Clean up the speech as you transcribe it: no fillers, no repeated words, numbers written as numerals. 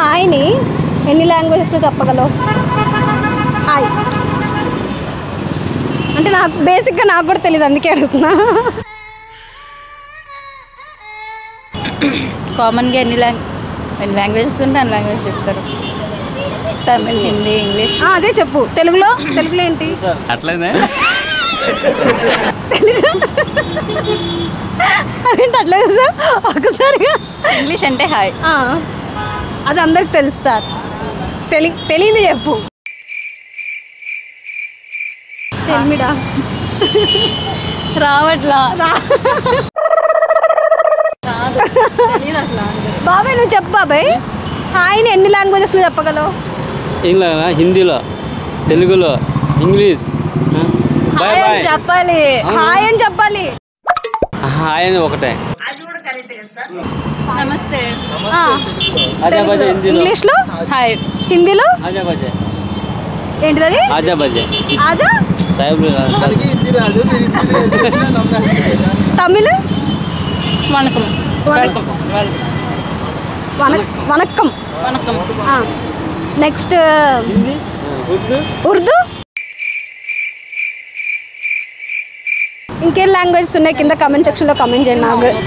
హాయ్ని ఎన్ని లాంగ్వేజెస్లో చెప్పగలవు? హాయ్ అంటే నాకు బేసిక్గా నాకు కూడా తెలియదు, అందుకే అడుగుతున్నా. కామన్గా ఎన్ని లాంగ్వేజెస్ ఉంటే అన్ని లాంగ్వేజ్ చెప్తారు. తమిళ్, హిందీ, ఇంగ్లీష్. అదే చెప్పు. తెలుగులో ఏంటి? అట్లనే అదేంటి అట్లేదు సార్? ఒకసారిగా ఇంగ్లీష్ అంటే హాయ్. అది అందరికి తెలుసు సార్. తెలియదు చెప్పు. తెలిమిడా రావట్లా తెలియదు అసలు. బాబాయ్ నువ్వు చెప్పు బాబాయ్. హాయ్ని ఎన్ని లాంగ్వేజెస్లో చెప్పగలవు? ఇంగ్లీష్, హిందీలో, తెలుగులో, ఇంగ్లీష్. బాయ్ బాయ్ చెప్పాలి. హాయ్ అని చెప్పాలి. హాయ్ అని ఒకటే. నమస్తే. ఆజాబాజా హిందీలో, ఇంగ్లీష్లో హాయ్. హిందీలో ఆజాబాజా. ఏంటిది? ఆజాబాజా ఆజా. సాయిబ్. తమిళ్ వణకం. వెల్కమ్. వనక్కం. వణకం. నెక్స్ట్ ఉర్దూ. ఉర్దూ. ఇంకేం లాంగ్వేజెస్ ఉన్నాయి కింద కామెంట్ సెక్షన్లో కామెంట్ చేయండి నాకు.